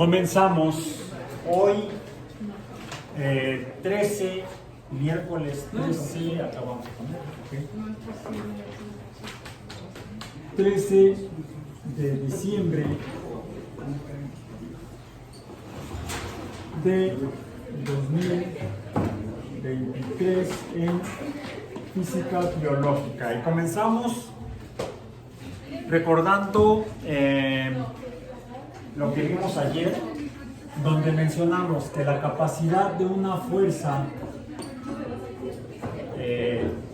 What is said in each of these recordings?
Comenzamos hoy, 13, miércoles 13, acá vamos a poner, ¿okay? 13 de diciembre de 2023 en física biológica. Y comenzamos recordando lo que vimos ayer, donde mencionamos que la capacidad de una fuerza,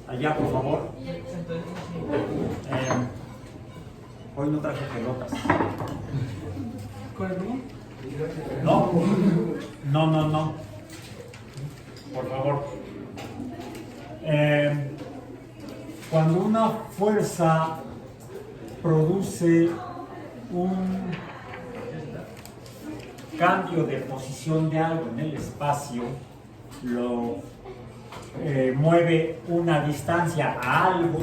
allá por favor, hoy no traje pelotas. No, por favor. Cuando una fuerza produce un cambio de posición de algo en el espacio, lo mueve una distancia a algo,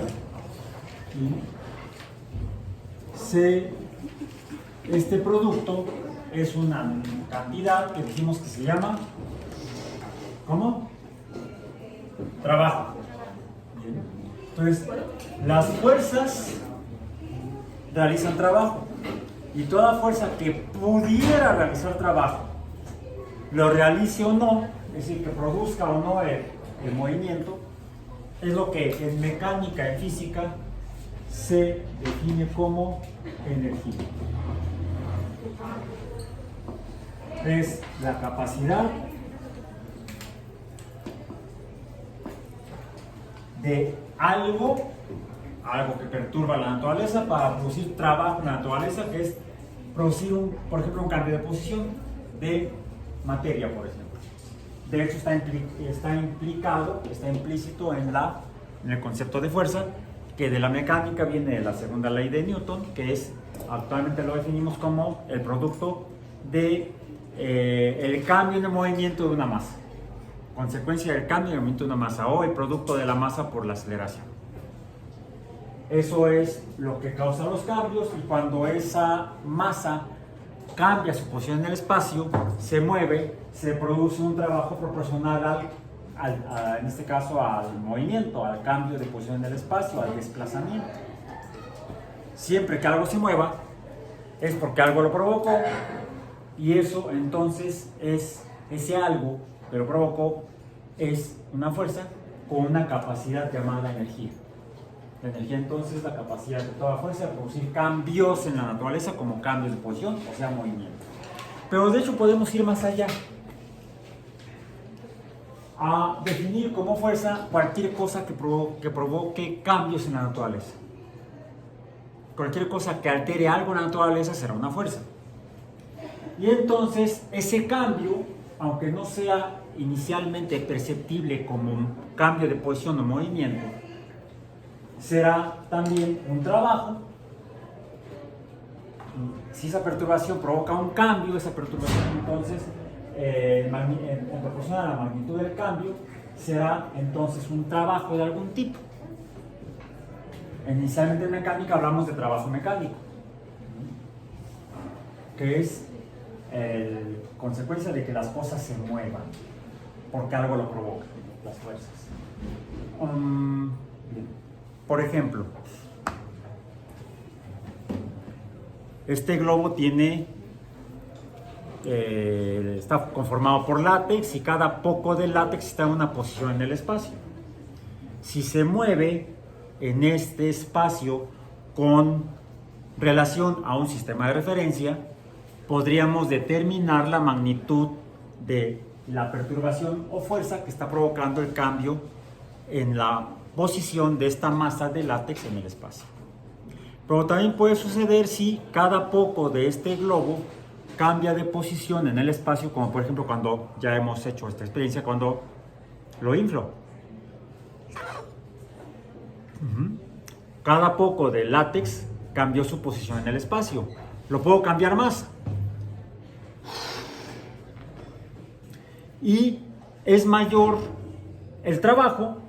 este producto es una cantidad que dijimos que se llama, ¿cómo? Trabajo. Bien. Entonces, las fuerzas realizan trabajo. Y toda fuerza que pudiera realizar trabajo, lo realice o no, es decir, que produzca o no el movimiento, es lo que en mecánica, en física, se define como energía. Es la capacidad de algo que perturba la naturaleza para producir trabajo en la naturaleza, que es producir, por ejemplo, un cambio de posición de materia, por ejemplo. De hecho, está implícito en el concepto de fuerza, que de la mecánica viene de la segunda ley de Newton, que es, actualmente lo definimos como el producto de el cambio en el movimiento de una masa, consecuencia del cambio en el movimiento de una masa, o el producto de la masa por la aceleración. Eso es lo que causa los cambios, y cuando esa masa cambia su posición en el espacio, se mueve, se produce un trabajo proporcional en este caso al movimiento, al cambio de posición en el espacio, al desplazamiento. Siempre que algo se mueva, es porque algo lo provocó, y eso entonces ese algo que lo provocó es una fuerza con una capacidad llamada energía. La energía entonces es la capacidad de toda fuerza de producir cambios en la naturaleza, como cambios de posición, o sea, movimiento. Pero de hecho podemos ir más allá, a definir como fuerza cualquier cosa que provoque cambios en la naturaleza. Cualquier cosa que altere algo en la naturaleza será una fuerza. Y entonces ese cambio, aunque no sea inicialmente perceptible como un cambio de posición o movimiento, será también un trabajo. Si esa perturbación provoca un cambio, esa perturbación entonces, en proporción a la magnitud del cambio, será entonces un trabajo de algún tipo. Inicialmente en mecánica hablamos de trabajo mecánico, que es consecuencia de que las cosas se muevan, porque algo lo provoca, las fuerzas. Por ejemplo, este globo está conformado por látex, y cada poco de látex está en una posición en el espacio. Si se mueve en este espacio con relación a un sistema de referencia, podríamos determinar la magnitud de la perturbación o fuerza que está provocando el cambio en la posición de esta masa de látex en el espacio. Pero también puede suceder si cada poco de este globo cambia de posición en el espacio, como por ejemplo cuando ya hemos hecho esta experiencia, cuando lo inflo. Cada poco de látex cambió su posición en el espacio. Lo puedo cambiar más. Y es mayor el trabajo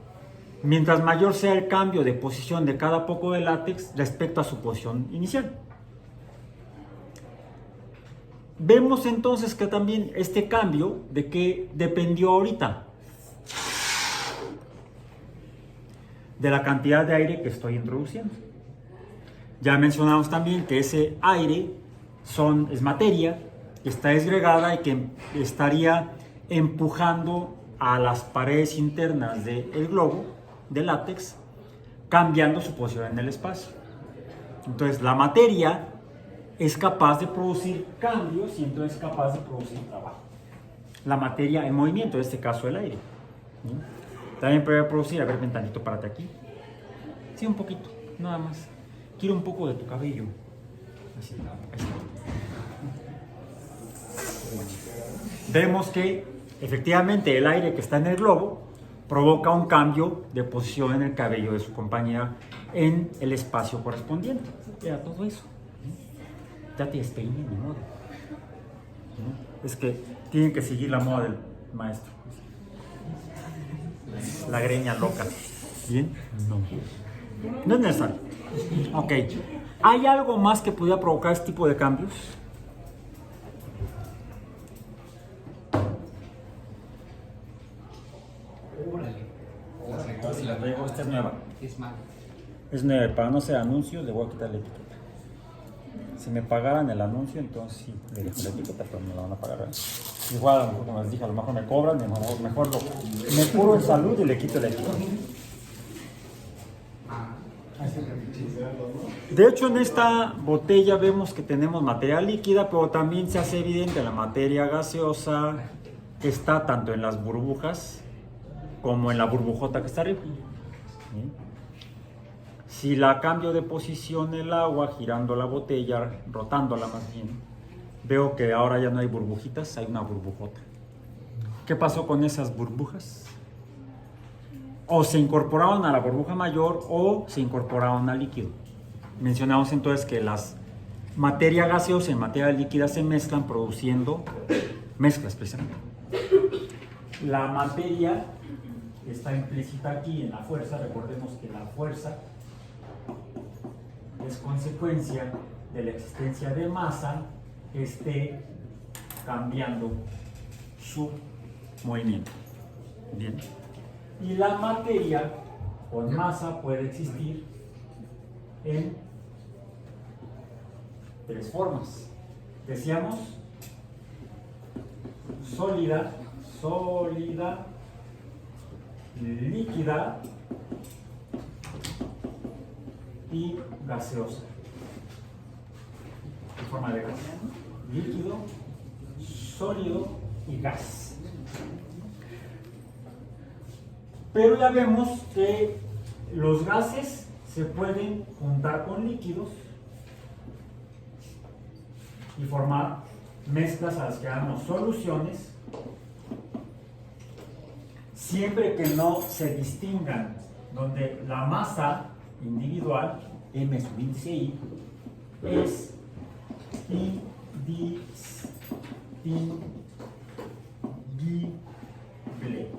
mientras mayor sea el cambio de posición de cada poco de látex respecto a su posición inicial. Vemos entonces que también este cambio, ¿de qué dependió ahorita? De la cantidad de aire que estoy introduciendo. Ya mencionamos también que ese aire es materia que está desgregada y que estaría empujando a las paredes internas del globo de látex, cambiando su posición en el espacio. Entonces la materia es capaz de producir cambios y entonces es capaz de producir trabajo. La materia en movimiento, en este caso el aire. ¿Sí? También puede producir, a ver, ventanito, párate aquí. Sí, un poquito, nada más. Quiero un poco de tu cabello. Así, así. Vemos que efectivamente el aire que está en el globo provoca un cambio de posición en el cabello de su compañera en el espacio correspondiente. Era todo eso. Ya te despeiné, ni modo. Es que tienen que seguir la moda del maestro. La greña loca. ¿Bien? No. No es necesario. Ok. ¿Hay algo más que pudiera provocar este tipo de cambios? Esta es nueva. Es nueva. Para no hacer anuncios, le voy a quitar la etiqueta. Si me pagaran el anuncio, entonces sí, le dejo la etiqueta, pero me la van a pagar. Igual, a lo mejor, como les dije, a lo mejor me cobran, mejor me curo en salud y le quito la etiqueta. De hecho, en esta botella vemos que tenemos materia líquida, pero también se hace evidente la materia gaseosa que está tanto en las burbujas como en la burbujota que está arriba. ¿Sí? Si la cambio de posición el agua, girando la botella, rotándola más bien, veo que ahora ya no hay burbujitas, hay una burbujota. ¿Qué pasó con esas burbujas? O se incorporaron a la burbuja mayor o se incorporaron al líquido. Mencionamos entonces que las materia gaseosa y materia líquida se mezclan produciendo mezclas precisamente. La materia está implícita aquí en la fuerza. Recordemos que la fuerza es consecuencia de la existencia de masa que esté cambiando su movimiento. Bien. Y la materia con masa puede existir en tres formas. Decíamos sólida, líquida y gaseosa. En forma de gas. Líquido, sólido y gas. Pero ya vemos que los gases se pueden juntar con líquidos y formar mezclas a las que llamamos soluciones, siempre que no se distingan, donde la masa individual, M sub índice I, es indistinguible.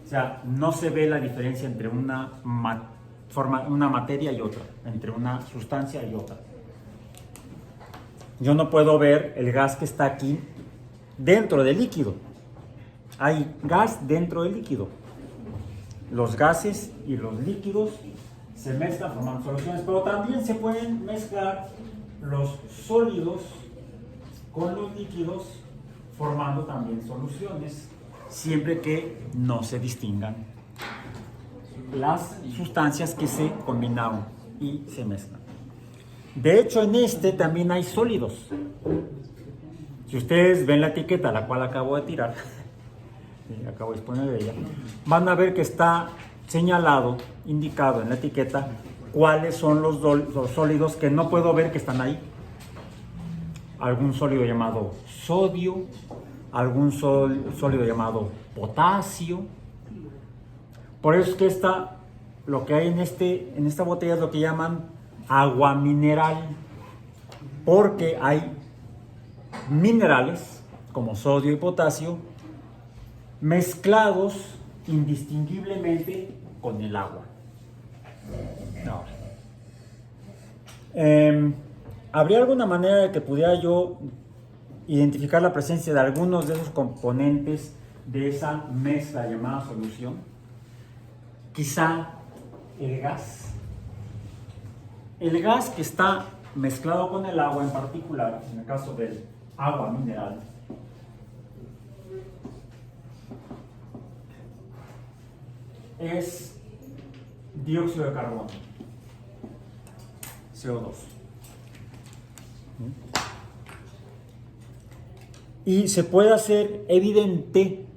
O sea, no se ve la diferencia entre una materia y otra, entre una sustancia y otra. Yo no puedo ver el gas que está aquí dentro del líquido. Hay gas dentro del líquido. Los gases y los líquidos se mezclan formando soluciones, pero también se pueden mezclar los sólidos con los líquidos formando también soluciones, siempre que no se distingan las sustancias que se combinaron y se mezclan. De hecho, en este también hay sólidos. Si ustedes ven la etiqueta, la cual acabo de tirar, acabo de disponer de ella, van a ver que está señalado, indicado en la etiqueta, cuáles son los sólidos que no puedo ver que están ahí. Algún sólido llamado sodio, algún sólido llamado potasio. Por eso es que lo que hay en esta botella es lo que llaman agua mineral, porque hay minerales como sodio y potasio mezclados indistinguiblemente con el agua. No. ¿Habría alguna manera de que pudiera yo identificar la presencia de algunos de esos componentes de esa mezcla llamada solución. Quizá el gas. El gas que está mezclado con el agua en particular, en el caso del agua mineral, es dióxido de carbono, CO2. Y se puede hacer evidente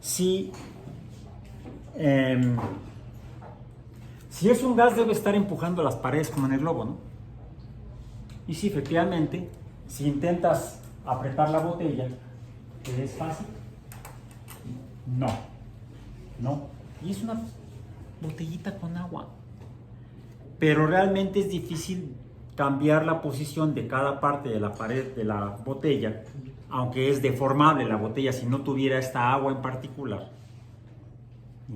si es un gas, debe estar empujando las paredes como en el globo, ¿no? Y si efectivamente, si intentas apretar la botella, ¿te es fácil? No. Y es una botellita con agua. Pero realmente es difícil cambiar la posición de cada parte de la pared de la botella, aunque es deformable la botella si no tuviera esta agua en particular, ¿sí?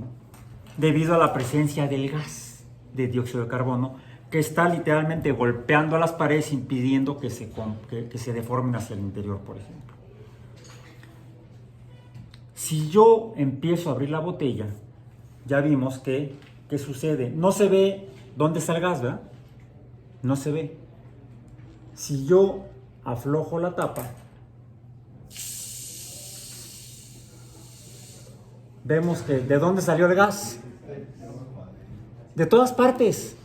Debido a la presencia del gas de dióxido de carbono que está literalmente golpeando a las paredes, impidiendo que se deformen hacia el interior, por ejemplo. Si yo empiezo a abrir la botella, ya vimos que ¿qué sucede? No se ve dónde está el gas, ¿verdad? No se ve. Si yo aflojo la tapa, vemos que ¿de dónde salió el gas? De todas partes.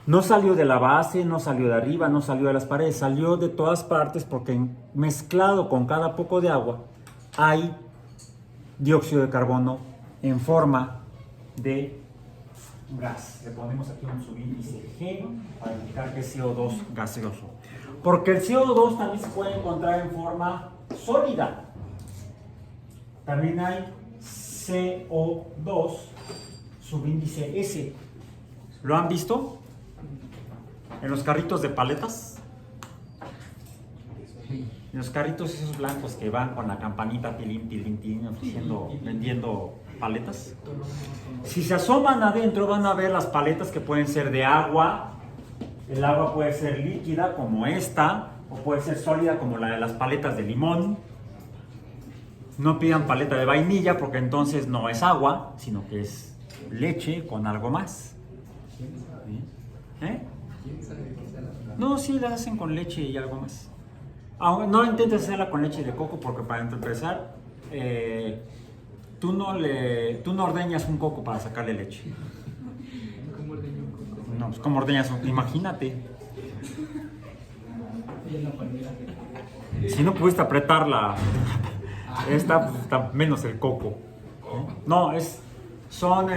No salió de la base, no salió de arriba, no salió de las paredes, salió de todas partes porque mezclado con cada poco de agua hay dióxido de carbono en forma de gas. Le ponemos aquí un subíndice G para indicar que es CO2 gaseoso. Porque el CO2 también se puede encontrar en forma sólida. También hay CO2 subíndice S. ¿Lo han visto? En los carritos de paletas. En los carritos esos blancos que van con la campanita tilín, vendiendo paletas. Si se asoman adentro van a ver las paletas que pueden ser de agua. El agua puede ser líquida como esta, o puede ser sólida como la de las paletas de limón. No pidan paleta de vainilla porque entonces no es agua, sino que es leche con algo más. ¿Eh? No, sí la hacen con leche y algo más. No intentes hacerla con leche de coco porque para empezar, tú no ordeñas un coco para sacarle leche. ¿Cómo ordeño un coco? No, pues ¿cómo ordeñas? Imagínate. Si no pudiste apretarla, esta pues, está menos el coco. No, son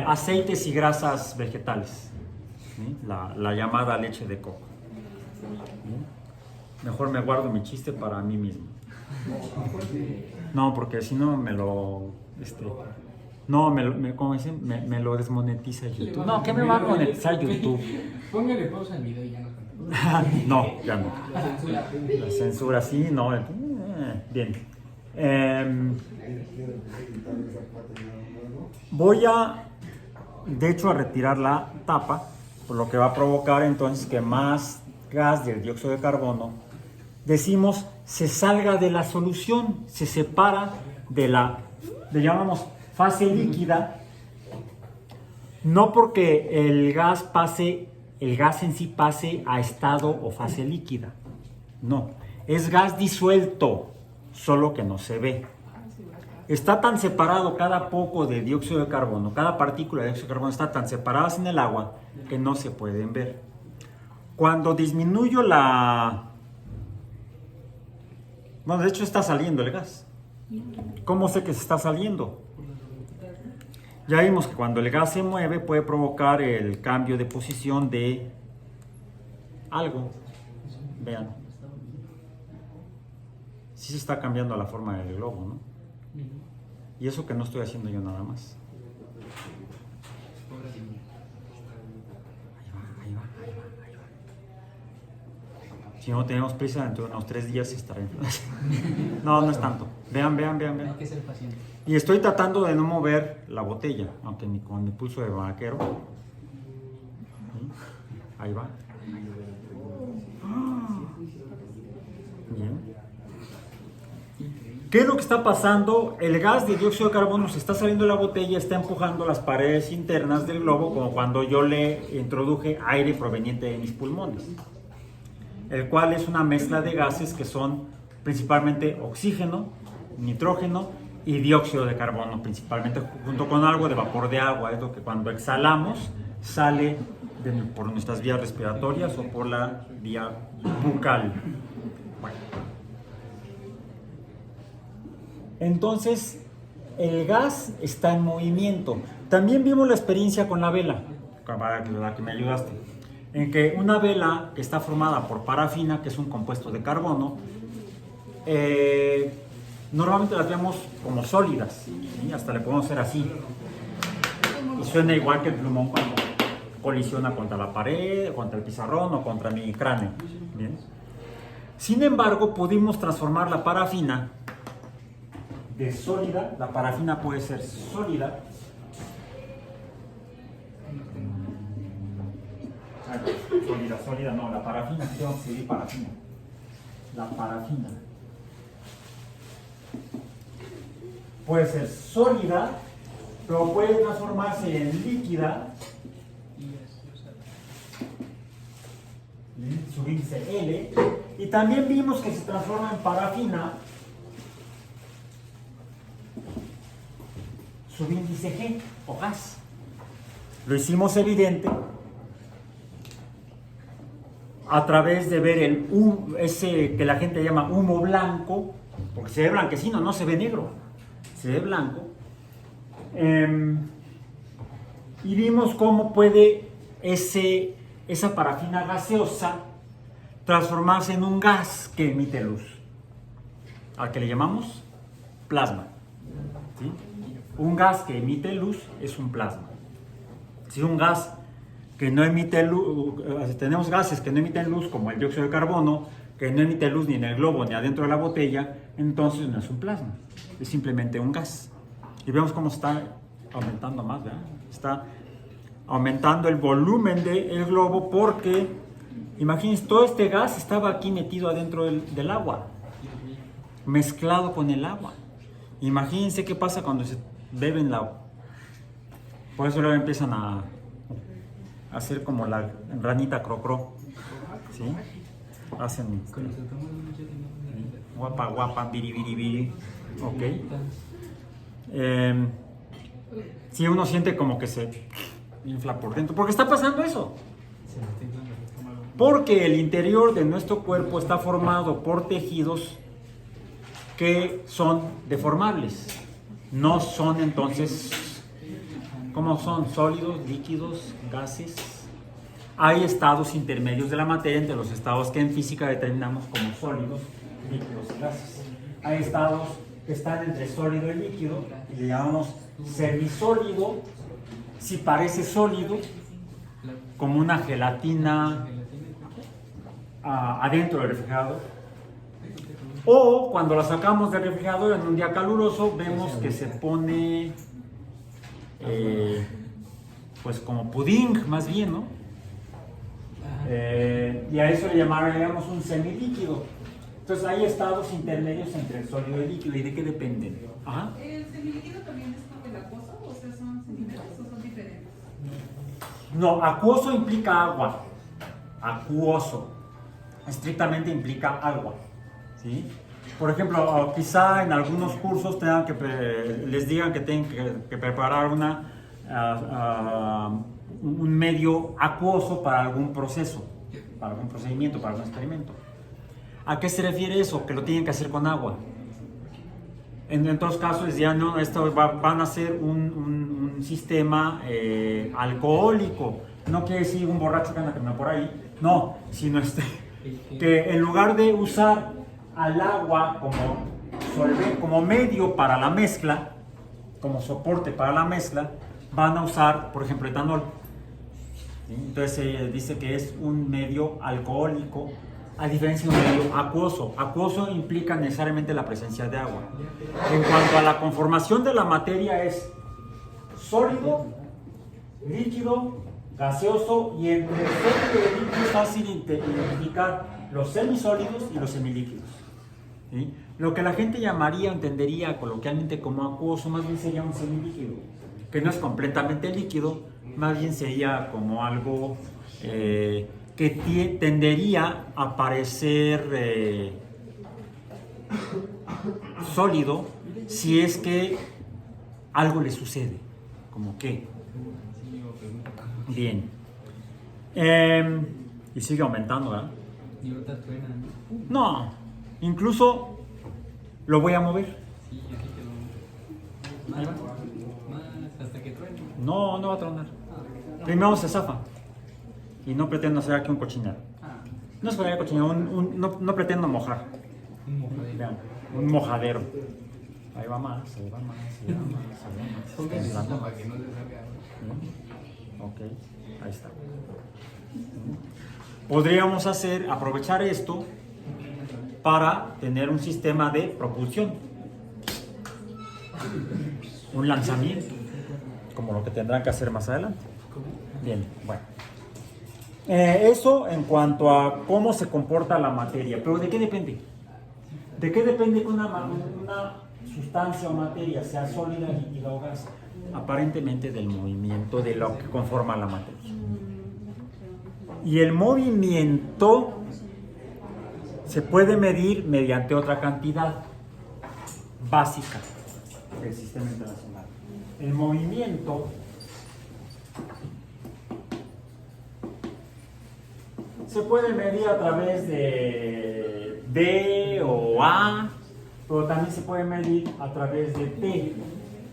aceites y grasas vegetales. ¿Sí? La llamada leche de coco. ¿Sí? Mejor me guardo mi chiste para mí mismo. No, porque si no me lo... ¿cómo dicen? Me lo desmonetiza YouTube. No, ¿qué me va a monetizar YouTube? Póngale pausa al video y ya nos contamos. No, ya no. La censura. La censura sí, no. Bien. Voy de hecho, a retirar la tapa, por lo que va a provocar entonces que más gas del dióxido de carbono, decimos, se salga de la solución, se separa de le llamamos fase líquida, no porque el gas en sí pase a estado o fase líquida, no, es gas disuelto, solo que no se ve. Está tan separado cada poco de dióxido de carbono, cada partícula de dióxido de carbono está tan separadas en el agua que no se pueden ver. Cuando disminuyo bueno, de hecho está saliendo el gas. ¿Cómo sé que se está saliendo? Ya vimos que cuando el gas se mueve puede provocar el cambio de posición de algo. Vean. Sí se está cambiando la forma del globo, ¿no? Y eso que no estoy haciendo yo nada más. Ahí va. Si no tenemos prisa, dentro de unos 3 días estaré. No es tanto. Vean. Hay que ser paciente. Y estoy tratando de no mover la botella, aunque ni con mi pulso de vaquero. Ahí va. ¿Qué es lo que está pasando? El gas de dióxido de carbono se está saliendo de la botella, está empujando las paredes internas del globo, como cuando yo le introduje aire proveniente de mis pulmones, el cual es una mezcla de gases que son principalmente oxígeno, nitrógeno y dióxido de carbono, principalmente junto con algo de vapor de agua. Es lo que cuando exhalamos sale por nuestras vías respiratorias o por la vía bucal. Bueno. Entonces, el gas está en movimiento. También vimos la experiencia con la vela, para la que me ayudaste, en que una vela que está formada por parafina, que es un compuesto de carbono, normalmente las vemos como sólidas, ¿sí? Hasta le podemos hacer así. Y suena igual que el plumón cuando colisiona contra la pared, contra el pizarrón o contra mi cráneo. ¿Bien? Sin embargo, pudimos transformar la parafina de sólida. La parafina puede ser sólida. Sólida, no, la parafina, sí tengo que seguir parafina. La parafina puede ser sólida, pero puede transformarse en líquida, su índice L, y también vimos que se transforma en parafina, su índice G o gas. Lo hicimos evidente a través de ver el ese que la gente llama humo blanco, porque se ve blanquecino, no se ve negro, se ve blanco. Y vimos cómo puede esa parafina gaseosa transformarse en un gas que emite luz, al que le llamamos plasma. ¿Sí? Un gas que emite luz es un plasma. Si un gas que no emite luz, tenemos gases que no emiten luz, como el dióxido de carbono, que no emite luz ni en el globo ni adentro de la botella, entonces no es un plasma, es simplemente un gas. Y vemos cómo está aumentando más, ¿verdad? Está aumentando el volumen del globo porque, imagínense, todo este gas estaba aquí metido adentro del agua, mezclado con el agua. Imagínense qué pasa cuando se beben el agua. Por eso luego empiezan a hacer como la ranita crocro, ¿sí? Hacen guapa, guapa, biri, biri, biri, ok. Si uno siente como que se infla por dentro, porque está pasando eso. Porque el interior de nuestro cuerpo está formado por tejidos que son deformables. No son entonces, ¿cómo son? Sólidos, líquidos, gases. Hay estados intermedios de la materia entre los estados que en física determinamos como sólidos, líquidos y gases. Hay estados que están entre sólido y líquido y le llamamos semisólido, si parece sólido, como una gelatina adentro del refrigerador. O cuando la sacamos del refrigerador en un día caluroso, vemos que se pone pues como pudín, más bien, ¿no? Y a eso le llamaríamos un semilíquido. Entonces hay estados intermedios entre el sólido y el líquido. ¿Y de qué dependen? Ajá. ¿El semilíquido también es como el acuoso? O sea, ¿son similares o son diferentes? No, acuoso implica agua. Acuoso estrictamente implica agua, ¿sí? Por ejemplo, quizá en algunos cursos tengan les digan que tienen que preparar un medio acuoso para algún proceso, para algún procedimiento, para algún experimento. ¿A qué se refiere eso? Que lo tienen que hacer con agua. En todos casos ya no, esto van a ser un sistema alcohólico. No quiere decir un borracho que anda caminando por ahí, no, sino que en lugar de usar al agua como medio para la mezcla, como soporte para la mezcla, van a usar, por ejemplo, etanol. ¿Sí? Entonces se dice que es un medio alcohólico, a diferencia de un medio acuoso. Acuoso implica necesariamente la presencia de agua. En cuanto a la conformación de la materia, es sólido, líquido, gaseoso, y entre el sólido y el líquido es fácil identificar los semisólidos y los semilíquidos. ¿sí? Lo que la gente llamaría o entendería coloquialmente como acuoso, más bien sería un semilíquido, que no es completamente líquido, más bien sería como algo que tendería a parecer sólido si es que algo le sucede. ¿Cómo qué? Bien. Y sigue aumentando, ¿verdad? Y ahorita truena, ¿no? No, incluso lo voy a mover. Sí, así que lo... Ahí va. Más hasta que truene. No, no va a tronar. Primero se zafa. Y no pretendo hacer aquí un cochinero. Ah, No es para cochinero, no pretendo mojar. un mojadero. Vean, un mojadero. Ahí va más, ahí va más, ahí va más, ahí va más. Póngase Está esa para que no se salga. Ok, ahí está. Podríamos aprovechar esto para tener un sistema de propulsión, un lanzamiento, como lo que tendrán que hacer más adelante. Bien, bueno. Eso en cuanto a cómo se comporta la materia, pero ¿de qué depende? ¿De qué depende que una sustancia o materia sea sólida, líquida o gas? Aparentemente del movimiento de lo que conforma la materia. Y el movimiento se puede medir mediante otra cantidad básica del sistema internacional. El movimiento se puede medir a través de D o A, pero también se puede medir a través de T.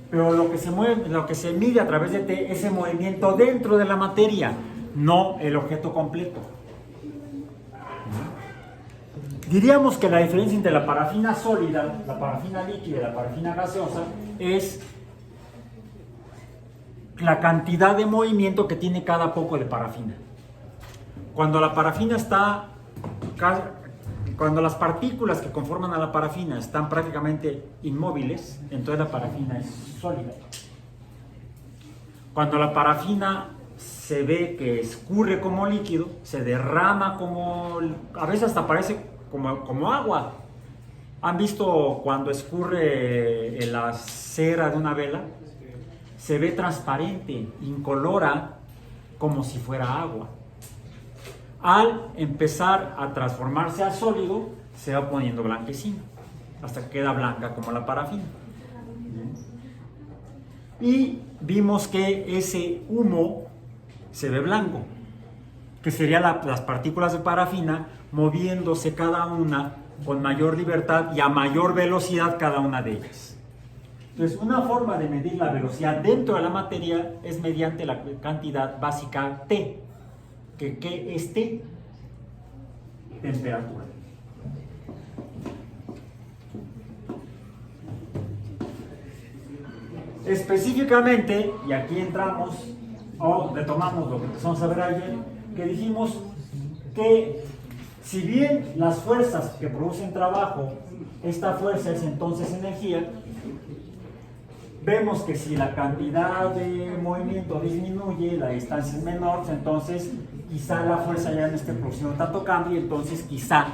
Pero lo que se mide a través de T es el movimiento dentro de la materia, no el objeto completo. Diríamos que la diferencia entre la parafina sólida, la parafina líquida y la parafina gaseosa es la cantidad de movimiento que tiene cada poco de parafina. Cuando la parafina cuando las partículas que conforman a la parafina están prácticamente inmóviles, entonces la parafina es sólida. Cuando la parafina se ve que escurre como líquido, se derrama a veces hasta parece como agua. ¿Han visto cuando escurre la cera de una vela? Se ve transparente, incolora, como si fuera agua. Al empezar a transformarse a sólido, se va poniendo blanquecino, hasta que queda blanca como la parafina. Y vimos que ese humo se ve blanco, que serían las partículas de parafina moviéndose cada una con mayor libertad y a mayor velocidad cada una de ellas. Entonces, una forma de medir la velocidad dentro de la materia es mediante la cantidad básica T. ¿Qué es T? Temperatura. Específicamente, y aquí entramos o retomamos lo que empezamos a ver ayer, que dijimos que si bien las fuerzas que producen trabajo, esta fuerza es entonces energía, vemos que si la cantidad de movimiento disminuye, la distancia es menor, entonces quizá la fuerza ya no esté produciendo tanto cambio y entonces quizá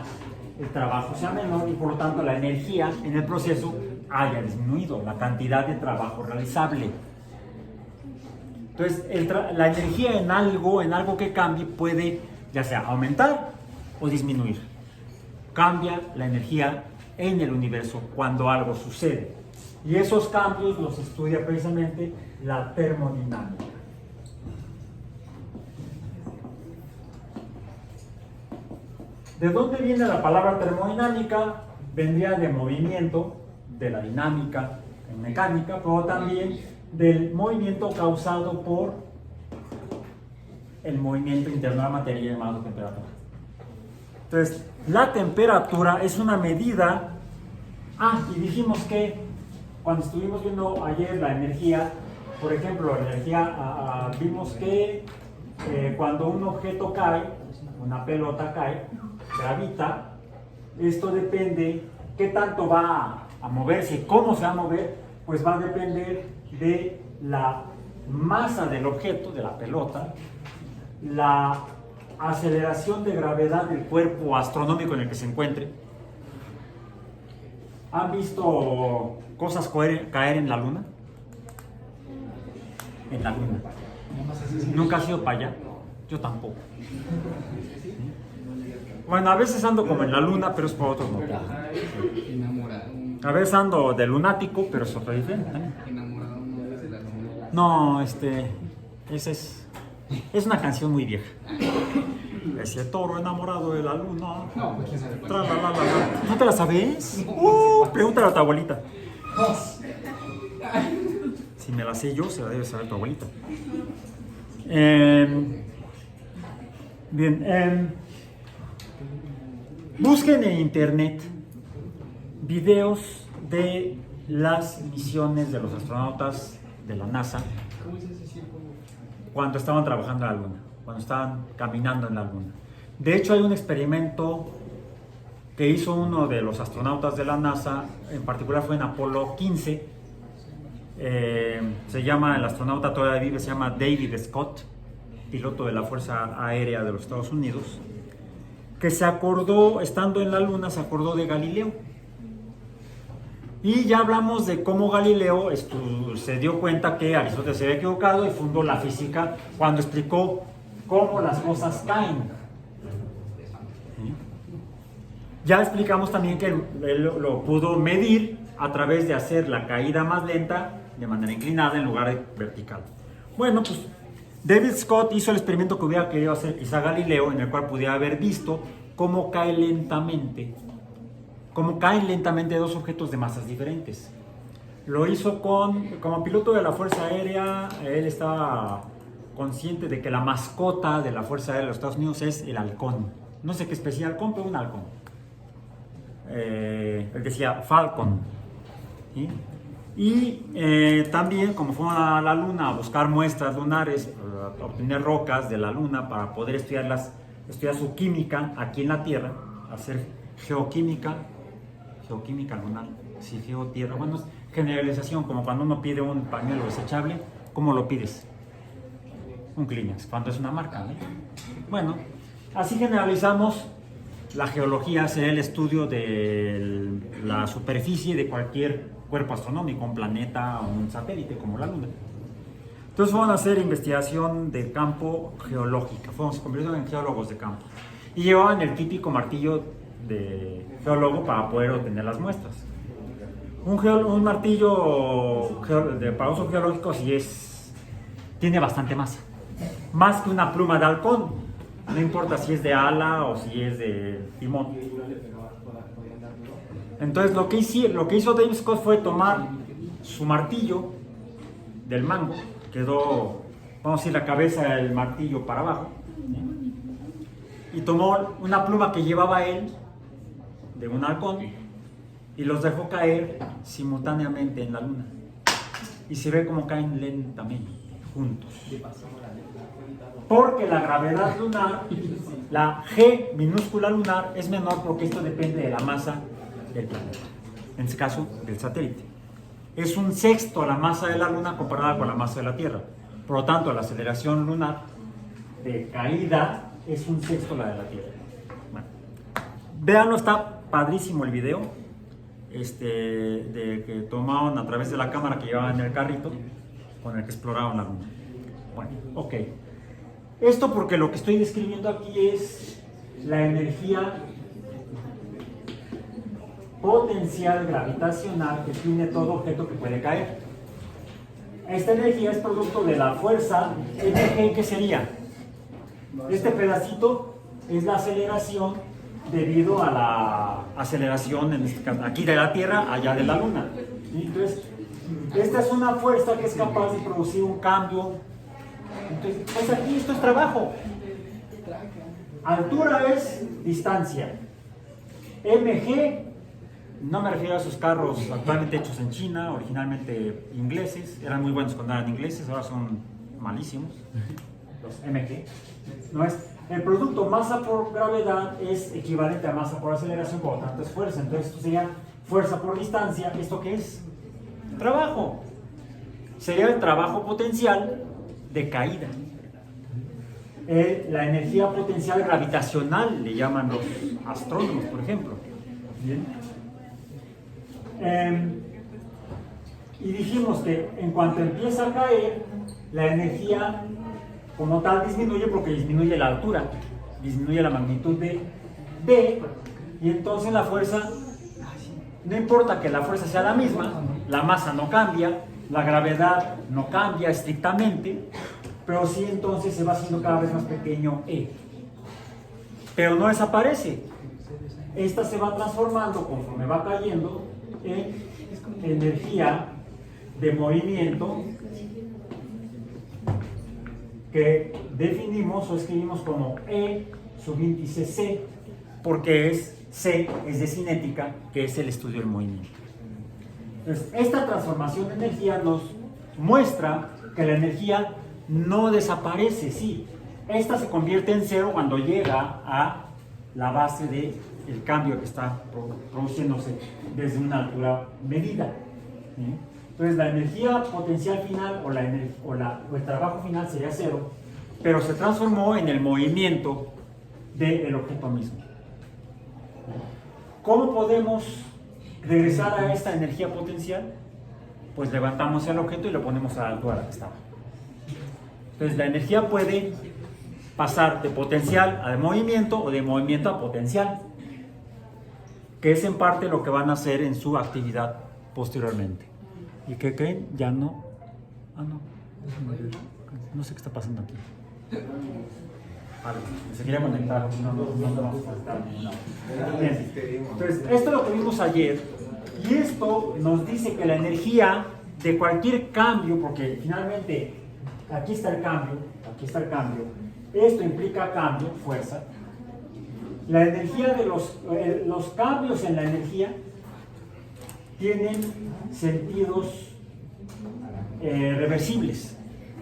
el trabajo sea menor y por lo tanto la energía en el proceso haya disminuido, la cantidad de trabajo realizable. Entonces la energía en algo que cambie puede ya sea aumentar o disminuir. Cambia la energía en el universo cuando algo sucede. Y esos cambios los estudia precisamente la termodinámica. ¿De dónde viene la palabra termodinámica? Vendría de movimiento, de la dinámica en mecánica, pero también del movimiento causado por el movimiento interno de la materia llamado temperatura. Entonces, la temperatura es una medida. Y dijimos que cuando estuvimos viendo ayer la energía, por ejemplo, la energía, vimos que cuando un objeto cae, una pelota cae, gravita, esto depende qué tanto va a moverse, cómo se va a mover, pues va a depender de la masa del objeto, de la pelota, la aceleración de gravedad del cuerpo astronómico en el que se encuentre, ¿Han visto cosas caer en la luna? En la luna. ¿Nunca has ido para allá? Yo tampoco. Bueno, a veces ando como en la luna, pero es por otros motivos. Enamorado. A veces ando de lunático, pero es otro diferente. Enamorado no es de la luna. No, esa es una canción muy vieja. Ese toro enamorado de la luna. No, pues quién sabe cuál. Tra, la, la, la, la. ¿No te la sabes? Pregúntale a tu abuelita. Si me la sé yo, se la debe saber tu abuelita. Bien. Busquen en internet videos de las misiones de los astronautas de la NASA ¿Cómo es ese círculo? cuando estaban trabajando en la Luna, cuando estaban caminando en la Luna. De hecho, hay un experimento que hizo uno de los astronautas de la NASA, en particular fue en Apolo 15. Se llama, el astronauta todavía vive, se llama David Scott, piloto de la Fuerza Aérea de los Estados Unidos, que se acordó, estando en la Luna, se acordó de Galileo. Y ya hablamos de cómo Galileo se dio cuenta que Aristóteles se había equivocado y fundó la física cuando explicó cómo las cosas caen. ¿Sí? Ya explicamos también que él lo pudo medir a través de hacer la caída más lenta de manera inclinada en lugar de vertical. Bueno, pues David Scott hizo el experimento que hubiera querido hacer quizá Galileo, en el cual pudiera haber visto cómo caen lentamente dos objetos de masas diferentes. Lo hizo como piloto de la Fuerza Aérea. Él estaba consciente de que la mascota de la Fuerza Aérea de los Estados Unidos es el halcón. No sé qué especie de halcón, pero un halcón. Él decía Falcon. ¿Sí? Y también, como fue a la Luna a buscar muestras lunares, a obtener rocas de la Luna para poder estudiar su química aquí en la Tierra, hacer geoquímica lunar, sí, geotierra. Bueno, es generalización, como cuando uno pide un pañuelo desechable, ¿cómo lo pides? Un Kleenex, cuando es una marca, ¿no? Bueno, así generalizamos. La geología será el estudio de la superficie de cualquier cuerpo astronómico, un planeta o un satélite como la Luna. Entonces van a hacer investigación de campo geológica, se convirtieron en geólogos de campo y llevaban el típico martillo de geólogo para poder obtener las muestras. Un martillo para uso geológico tiene bastante masa, más que una pluma de halcón. No importa si es de ala o si es de timón. Entonces lo que hizo David Scott fue tomar su martillo del mango, quedó, vamos a decir, la cabeza del martillo para abajo, ¿sí? Y tomó una pluma que llevaba él de un halcón y los dejó caer simultáneamente en la Luna. Y se ve como caen lentamente, juntos. Porque la gravedad lunar, la G minúscula lunar, es menor porque esto depende de la masa del planeta, en este caso del satélite. Es un sexto la masa de la Luna comparada con la masa de la Tierra. Por lo tanto, la aceleración lunar de caída es un sexto la de la Tierra. Bueno, véanlo, está padrísimo el video de que tomaron a través de la cámara que llevaban en el carrito con el que exploraron la Luna. Bueno, ok. Esto porque lo que estoy describiendo aquí es la energía potencial gravitacional que tiene todo objeto que puede caer. Esta energía es producto de la fuerza mg. ¿Qué sería? Este pedacito es la aceleración debido a la aceleración, en este caso, aquí de la Tierra, allá de la Luna. Entonces, esta es una fuerza que es capaz de producir un cambio. Entonces, pues aquí esto es trabajo. Altura es distancia. mg, no me refiero a esos carros actualmente hechos en China, originalmente ingleses, eran muy buenos cuando eran ingleses, ahora son malísimos, los mg. No es, el producto masa por gravedad es equivalente a masa por aceleración, por lo tanto es fuerza. Entonces esto sería fuerza por distancia. ¿Esto qué es? Trabajo. Sería el trabajo potencial de caída. La energía potencial gravitacional le llaman los astrónomos, por ejemplo. Bien. Y dijimos que en cuanto empieza a caer, la energía como tal disminuye porque disminuye la altura, disminuye la magnitud de D, y entonces la fuerza, no importa que la fuerza sea la misma, la masa no cambia, la gravedad no cambia estrictamente, pero sí entonces se va haciendo cada vez más pequeño E. Pero no desaparece. Esta se va transformando conforme va cayendo en energía de movimiento que definimos o escribimos como E subíndice C, porque C es de cinética, que es el estudio del movimiento. Entonces, esta transformación de energía nos muestra que la energía no desaparece, sí. Esta se convierte en cero cuando llega a la base del cambio que está produciéndose desde una altura medida. ¿Sí? Entonces la energía potencial final o el trabajo final sería cero, pero se transformó en el movimiento del objeto mismo. ¿Cómo podemos regresar a esta energía potencial? Pues levantamos el objeto y lo ponemos a la altura a la que estaba. Entonces la energía puede pasar de potencial a de movimiento o de movimiento a potencial, que es en parte lo que van a hacer en su actividad posteriormente. ¿Y qué creen? Ya no. No sé qué está pasando aquí. Vale, se quería conectar, no vamos a conectar. Bien. Entonces, esto es lo que vimos ayer, y esto nos dice que la energía de cualquier cambio, porque finalmente aquí está el cambio, esto implica cambio, fuerza. La energía de los cambios en la energía tienen sentidos reversibles.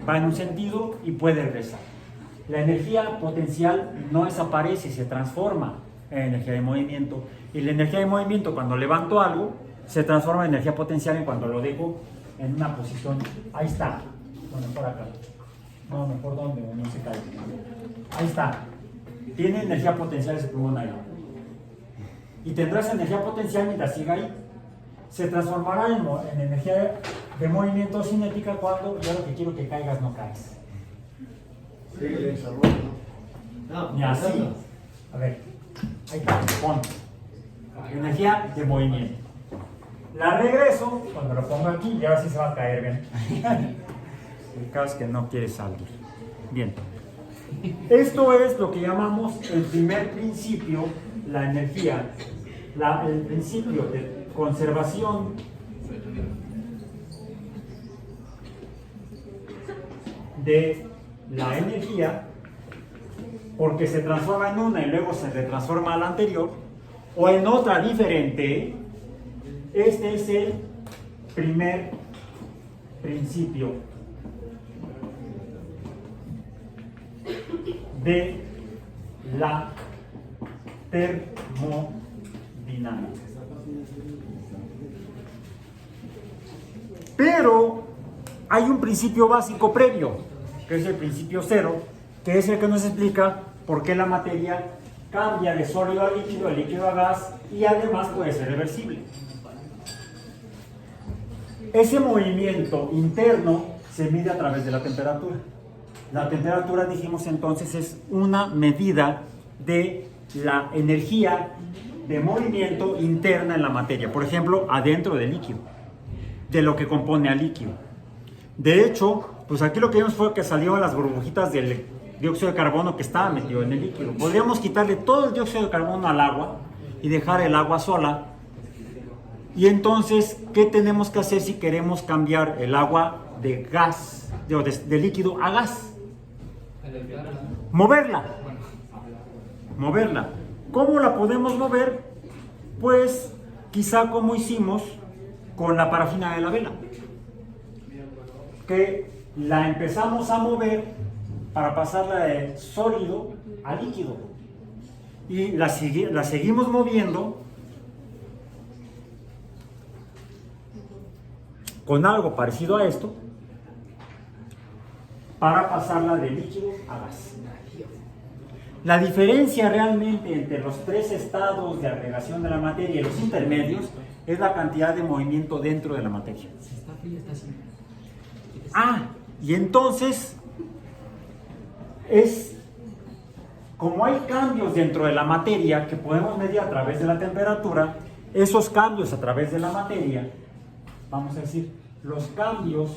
Va en un sentido y puede regresar. La energía potencial no desaparece, se transforma en energía de movimiento. Y la energía de movimiento, cuando levanto algo, se transforma en energía potencial y cuando lo dejo en una posición. Ahí está. Bueno, por acá. No, mejor donde no se cae. Ahí está. Tiene energía potencial ese pulmón ahí. Y tendrá esa energía potencial mientras siga ahí. Se transformará en energía de movimiento cinética cuando yo lo que quiero que caigas no caes. Y así. A ver. Ahí está. Pon. Energía de movimiento. La regreso cuando lo pongo aquí y ahora sí se va a caer bien. El caso es que no quiere salir. Bien. Esto es lo que llamamos el primer principio, la energía, el principio de conservación de la energía, porque se transforma en una y luego se retransforma a la anterior, o en otra diferente. Este es el primer principio de la termodinámica. Pero hay un principio básico previo, que es el principio cero, que es el que nos explica por qué la materia cambia de sólido a líquido a gas, y además puede ser reversible. Ese movimiento interno se mide a través de la temperatura. La temperatura, dijimos entonces, es una medida de la energía de movimiento interna en la materia. Por ejemplo, adentro del líquido, de lo que compone al líquido. De hecho, pues aquí lo que vimos fue que salieron las burbujitas del dióxido de carbono que estaba metido en el líquido. Podríamos quitarle todo el dióxido de carbono al agua y dejar el agua sola. Y entonces, ¿qué tenemos que hacer si queremos cambiar el agua de gas, de líquido a gas? Moverla. ¿Cómo la podemos mover? Pues quizá como hicimos con la parafina de la vela, que la empezamos a mover para pasarla de sólido a líquido, y la seguimos moviendo con algo parecido a esto para pasarla de líquido a gas. La diferencia realmente entre los tres estados de agregación de la materia y los intermedios es la cantidad de movimiento dentro de la materia. Si está fría, está así. Ah, y entonces es como hay cambios dentro de la materia que podemos medir a través de la temperatura, esos cambios a través de la materia, vamos a decir, los cambios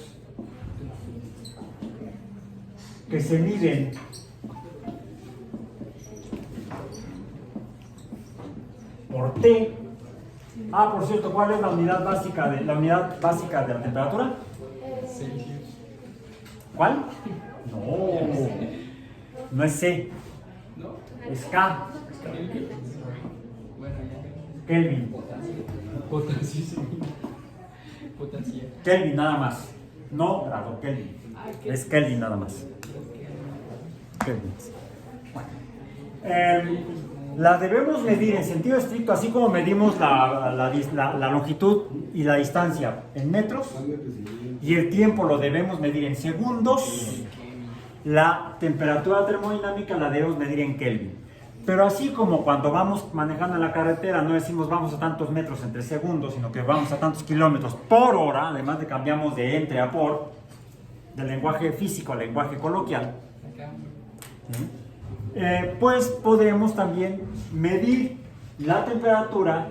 que se miden por T. Ah, por cierto, ¿cuál es la unidad básica de la temperatura? Celsius. ¿Cuál? No, no es C, ¿No? es K, Bueno, ya. Kelvin. Potasio, sí. Potasio. Kelvin nada más, no grado Kelvin, es Kelvin nada más. Kelvin. Bueno. La debemos medir en sentido estricto, así como medimos la longitud y la distancia en metros, y el tiempo lo debemos medir en segundos. La temperatura termodinámica la debemos medir en Kelvin. Pero así como cuando vamos manejando en la carretera no decimos vamos a tantos metros entre segundos, sino que vamos a tantos kilómetros por hora, además de cambiamos de entre a por, del lenguaje físico al lenguaje coloquial, pues podemos también medir la temperatura,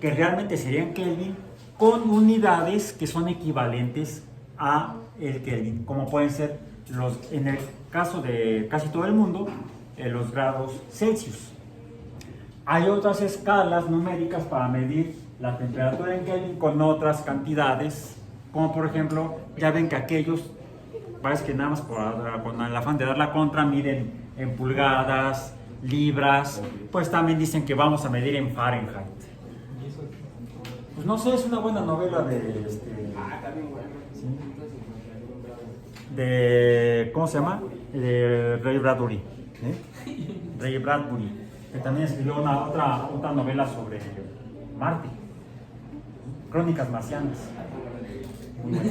que realmente sería en Kelvin, con unidades que son equivalentes a el Kelvin, como pueden ser en el caso de casi todo el mundo, los grados Celsius. Hay otras escalas numéricas para medir la temperatura en Kelvin con otras cantidades, como por ejemplo, ya ven que aquellos, parece que nada más con el afán de dar la contra, miden en pulgadas, libras, pues también dicen que vamos a medir en Fahrenheit. Pues no sé, es una buena novela de ¿cómo se llama? De Ray Bradbury. Ray Bradbury, que también escribió otra novela sobre Marte, Crónicas Marcianas. Muy bueno.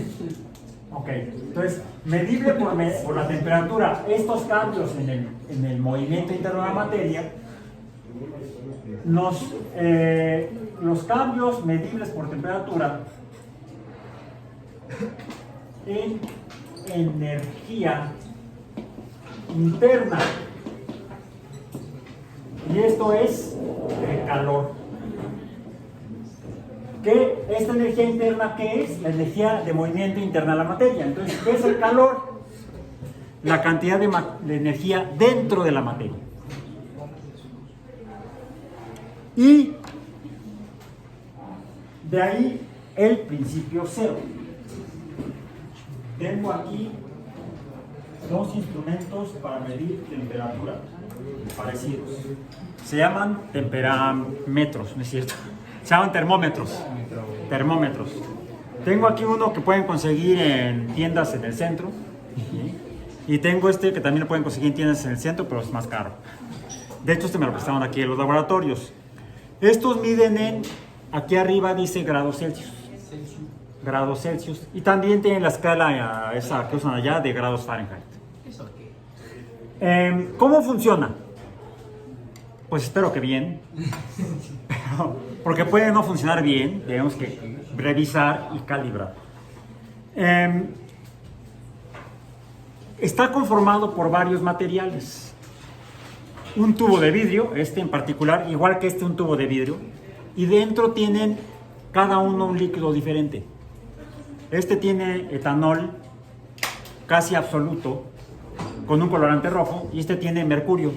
Ok, entonces, medible por la temperatura, estos cambios en el movimiento interno de la materia, los cambios medibles por temperatura en energía interna, y esto es el calor. ¿Qué? Esta energía interna, ¿qué es? La energía de movimiento interna a la materia. Entonces, ¿qué es el calor? La cantidad de energía dentro de la materia. Y de ahí el principio cero. Tengo aquí dos instrumentos para medir temperatura parecidos. Se llaman temperámetros, ¿no es cierto? Se llaman termómetros. Termómetros. Tengo aquí uno que pueden conseguir en tiendas en el centro. ¿Sí? Y tengo este que también lo pueden conseguir en tiendas en el centro, pero es más caro. De hecho, este me lo prestaron aquí en los laboratorios. Estos miden aquí arriba dice grados Celsius. Grados Celsius. Y también tienen la escala esa que usan allá de grados Fahrenheit. ¿Eso qué? ¿Cómo funciona? Pues espero que bien. Porque puede no funcionar bien, tenemos que revisar y calibrar. Está conformado por varios materiales. Un tubo de vidrio, este en particular, igual que un tubo de vidrio, y dentro tienen cada uno un líquido diferente. Este tiene etanol casi absoluto, con un colorante rojo, y este tiene mercurio,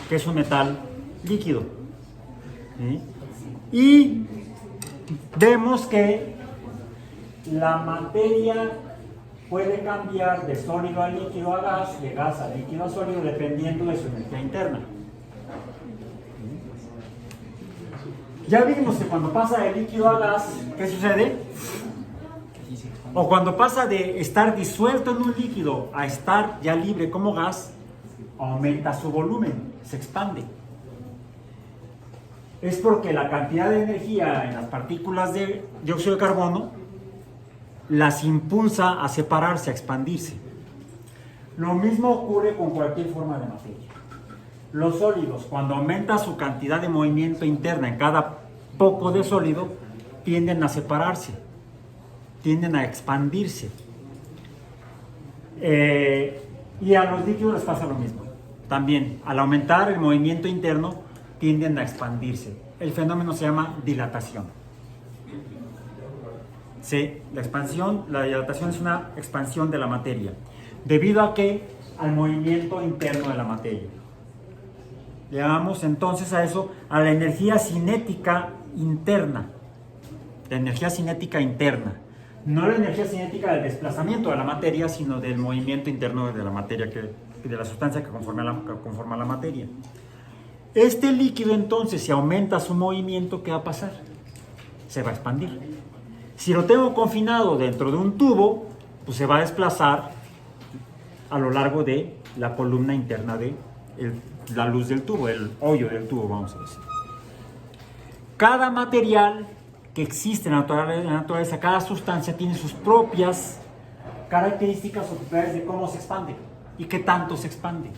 que es un metal líquido. ¿Sí? Y vemos que la materia puede cambiar de sólido a líquido a gas, de gas a líquido a sólido, dependiendo de su energía interna. Ya vimos que cuando pasa de líquido a gas, ¿qué sucede? O cuando pasa de estar disuelto en un líquido a estar ya libre como gas, aumenta su volumen, se expande. Es porque la cantidad de energía en las partículas de dióxido de carbono las impulsa a separarse, a expandirse. Lo mismo ocurre con cualquier forma de materia. Los sólidos, cuando aumenta su cantidad de movimiento interna en cada poco de sólido, tienden a separarse, tienden a expandirse. Y a los líquidos les pasa lo mismo. También, al aumentar el movimiento interno, tienden a expandirse. El fenómeno se llama dilatación. Sí, la dilatación es una expansión de la materia. ¿Debido a qué? Al movimiento interno de la materia. Le llamamos entonces a eso a la energía cinética interna. La energía cinética interna. No la energía cinética del desplazamiento de la materia, sino del movimiento interno de la materia, de la sustancia que conforma la materia. Este líquido entonces, si aumenta su movimiento, ¿qué va a pasar? Se va a expandir. Si lo tengo confinado dentro de un tubo, pues se va a desplazar a lo largo de la columna interna de la luz del tubo, el hoyo del tubo, vamos a decir. Cada material que existe en la naturaleza, cada sustancia tiene sus propias características o propiedades de cómo se expande y qué tanto se expande.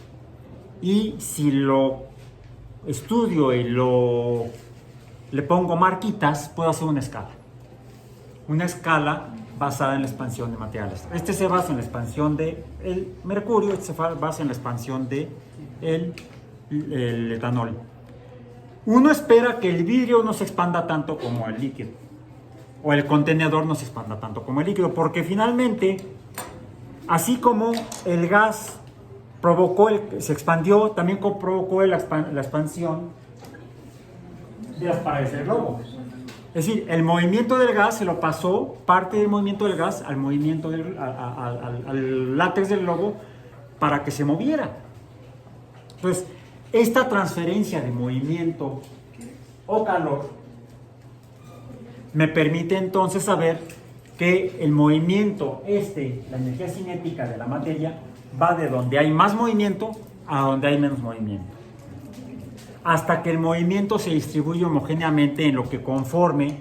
Y si lo estudio y le pongo marquitas, puedo hacer una escala. Una escala basada en la expansión de materiales. Este se basa en la expansión del mercurio, este se basa en la expansión del etanol. Uno espera que el vidrio no se expanda tanto como el líquido, o el contenedor no se expanda tanto como el líquido, porque finalmente, así como el gas se expandió, también provocó la expansión de las paredes del globo. Es decir, el movimiento del gas se lo pasó, parte del movimiento del gas, al movimiento al látex del globo para que se moviera. Entonces, esta transferencia de movimiento o calor me permite entonces saber que el movimiento, la energía cinética de la materia, va de donde hay más movimiento a donde hay menos movimiento, hasta que el movimiento se distribuye homogéneamente en lo que conforme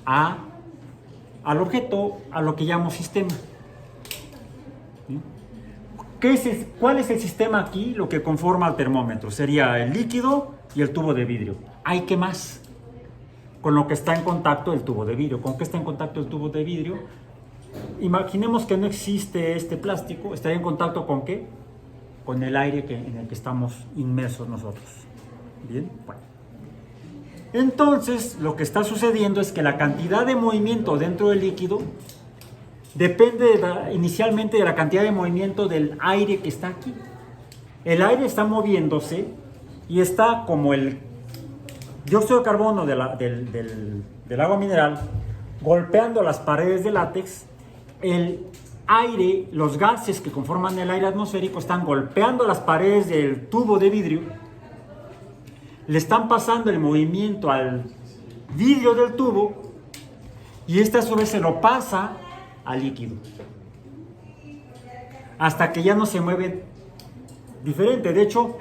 al objeto, a lo que llamo sistema. ¿Sí? ¿Cuál es el sistema aquí? Lo que conforma al termómetro sería el líquido y el tubo de vidrio. ¿Hay qué más? Con lo que está en contacto el tubo de vidrio. ¿Con qué está en contacto el tubo de vidrio? Imaginemos que no existe este plástico. ¿Estaría en contacto con qué? Con el aire en el que estamos inmersos nosotros. Bien, bueno. Entonces, lo que está sucediendo es que la cantidad de movimiento dentro del líquido depende inicialmente de la cantidad de movimiento del aire que está aquí. El aire está moviéndose y está como el dióxido de carbono del agua mineral golpeando las paredes del látex. El aire, los gases que conforman el aire atmosférico están golpeando las paredes del tubo de vidrio, le están pasando el movimiento al vidrio del tubo y este a su vez se lo pasa al líquido hasta que ya no se mueve diferente. De hecho,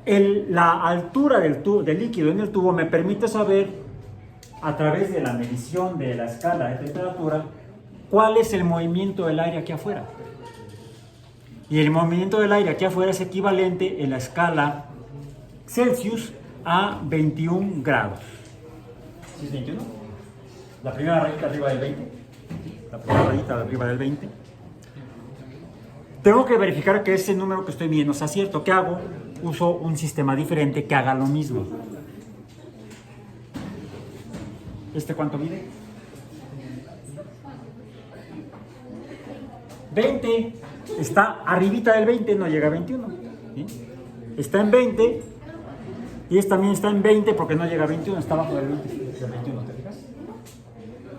la altura del líquido en el tubo me permite saber, a través de la medición de la escala de temperatura, cuál es el movimiento del aire aquí afuera. Y el movimiento del aire aquí afuera es equivalente en la escala Celsius a 21 grados. ¿Sí es 21? La primera rayita arriba del 20. La primera rayita arriba del 20. Tengo que verificar que ese número que estoy viendo sea cierto. ¿Qué hago? Uso un sistema diferente que haga lo mismo. ¿Este cuánto mide? 20. Está arribita del 20, no llega a 21. ¿Sí? Está en 20 y este también está en 20 porque no llega a 21, está abajo del 21, ¿te fijas?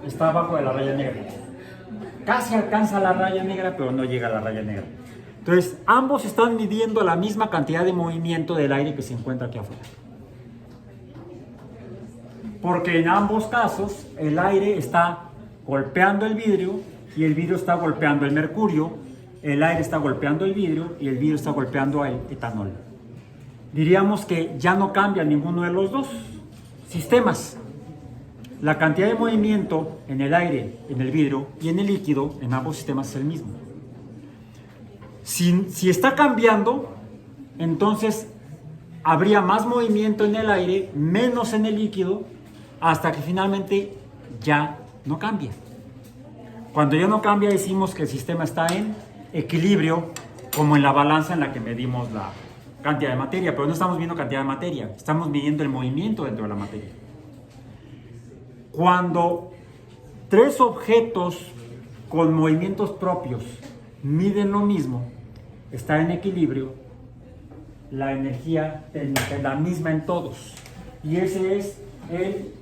Está abajo de la raya negra. Casi alcanza la raya negra, pero no llega a la raya negra. Entonces, ambos están midiendo la misma cantidad de movimiento del aire que se encuentra aquí afuera. Porque en ambos casos, el aire está golpeando el vidrio y el vidrio está golpeando el mercurio, el aire está golpeando el vidrio y el vidrio está golpeando el etanol. Diríamos que ya no cambia ninguno de los dos sistemas. La cantidad de movimiento en el aire, en el vidrio y en el líquido, en ambos sistemas es el mismo. Si está cambiando, entonces habría más movimiento en el aire, menos en el líquido, hasta que finalmente ya no cambia. Cuando ya no cambia, decimos que el sistema está en equilibrio, como en la balanza en la que medimos la cantidad de materia, pero no estamos viendo cantidad de materia, estamos midiendo el movimiento dentro de la materia. Cuando tres objetos con movimientos propios miden lo mismo, está en equilibrio, la energía térmica es la misma en todos. Y ese es el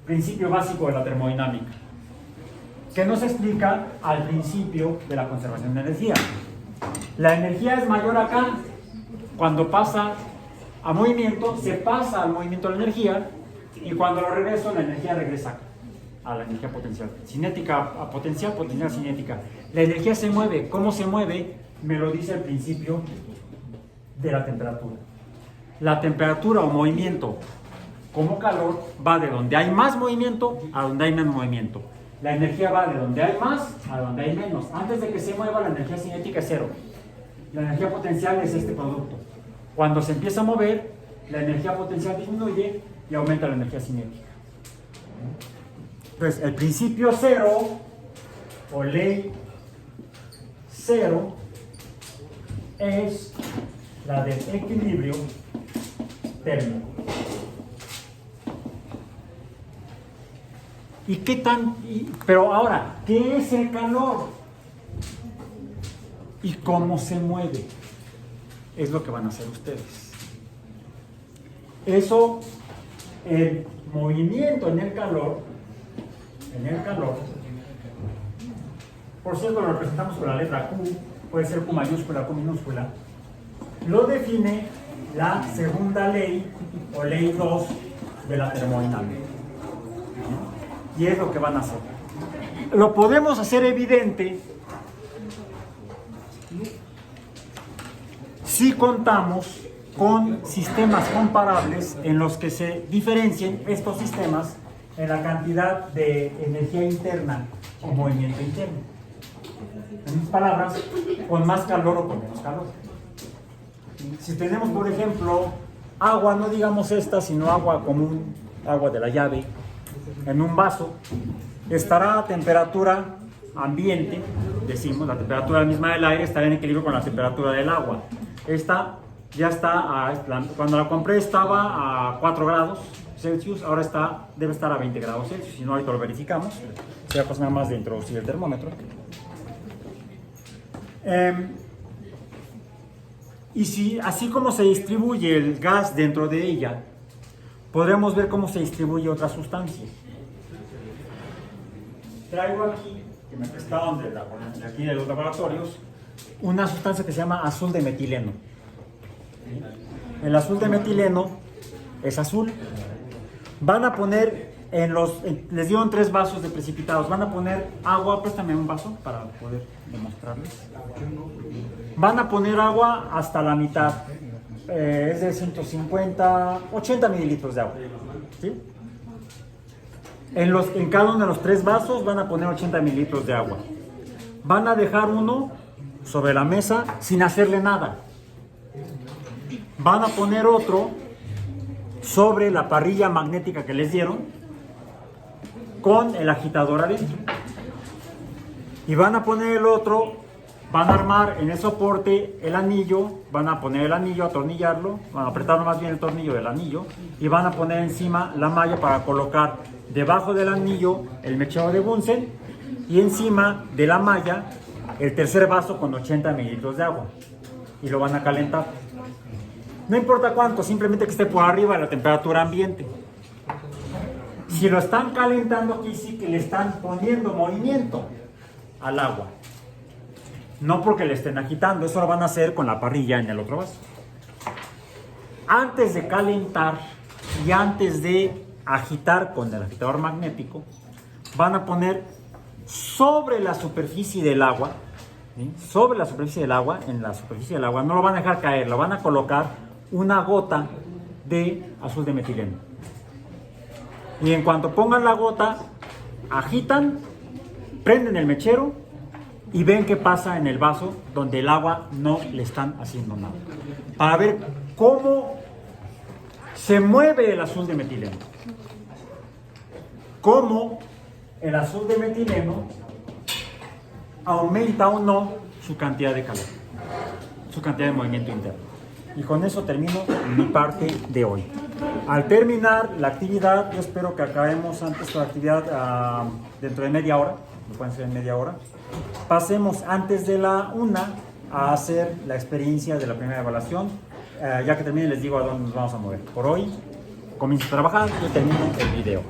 principio básico de la termodinámica, que nos explica al principio de la conservación de energía. La energía es mayor acá. Cuando pasa a movimiento, se pasa al movimiento de la energía, y cuando lo regreso, la energía regresa acá, a la energía potencial. Cinética a potencial, potencial a cinética. La energía se mueve. ¿Cómo se mueve? Me lo dice el principio de la temperatura. La temperatura o movimiento como calor va de donde hay más movimiento a donde hay menos movimiento. La energía va de donde hay más a donde hay menos. Antes de que se mueva, la energía cinética es cero. La energía potencial es este producto. Cuando se empieza a mover, la energía potencial disminuye y aumenta la energía cinética. Entonces, el principio cero o ley cero es la del equilibrio térmico. ¿Y qué tan? Pero ahora, ¿qué es el calor? ¿Y cómo se mueve? Es lo que van a hacer ustedes. Eso, el movimiento en el calor, por cierto, lo representamos con la letra Q, puede ser Q mayúscula, Q minúscula, lo define la segunda ley o ley 2 de la termodinámica. Y es lo que van a hacer. Lo podemos hacer evidente si contamos con sistemas comparables en los que se diferencien estos sistemas en la cantidad de energía interna o movimiento interno. En otras palabras, con más calor o con menos calor. Si tenemos, por ejemplo, agua, no digamos esta, sino agua común, agua de la llave, en un vaso, estará a temperatura ambiente, decimos, la temperatura misma del aire estará en equilibrio con la temperatura del agua. Esta ya está, cuando la compré estaba a 4 grados Celsius, ahora debe estar a 20 grados Celsius, si no ahorita lo verificamos, será cosa nada más de introducir el termómetro. Y si, así como se distribuye el gas dentro de ella, podremos ver cómo se distribuye otra sustancia. Traigo aquí, que me prestaron de aquí de los laboratorios, una sustancia que se llama azul de metileno. El azul de metileno es azul. Van a poner les dieron 3 vasos de precipitados. Van a poner agua, préstame un vaso para poder demostrarles. Van a poner agua hasta la mitad. Es de 80 mililitros de agua. ¿Sí? En cada uno de los 3 vasos van a poner 80 mililitros de agua. Van a dejar uno sobre la mesa sin hacerle nada. Van a poner otro sobre la parrilla magnética que les dieron con el agitador adentro. Y van a poner el otro, van a armar en el soporte el anillo, van a poner el anillo, atornillarlo, van a apretar más bien el tornillo del anillo y van a poner encima la malla para colocar debajo del anillo el mechero de Bunsen y encima de la malla el tercer vaso con 80 mililitros de agua y lo van a calentar. No importa cuánto, simplemente que esté por arriba de la temperatura ambiente. Si lo están calentando, aquí sí que le están poniendo movimiento al agua. No porque le estén agitando, eso lo van a hacer con la parrilla en el otro vaso. Antes de calentar y antes de agitar con el agitador magnético, van a poner sobre la superficie del agua, ¿sí? Sobre la superficie del agua, en la superficie del agua, no lo van a dejar caer, lo van a colocar una gota de azul de metileno. Y en cuanto pongan la gota, agitan, prenden el mechero y ven qué pasa en el vaso donde el agua no le están haciendo nada. Para ver cómo se mueve el azul de metileno. Cómo el azul de metileno aumenta o no su cantidad de calor, su cantidad de movimiento interno. Y con eso termino mi parte de hoy. Al terminar la actividad, yo espero que acabemos antes la actividad dentro de media hora, lo pueden hacer en media hora. Pasemos antes de la 1 a hacer la experiencia de la primera evaluación. Ya que termine les digo a dónde nos vamos a mover. Por hoy comienzo a trabajar y termino el video.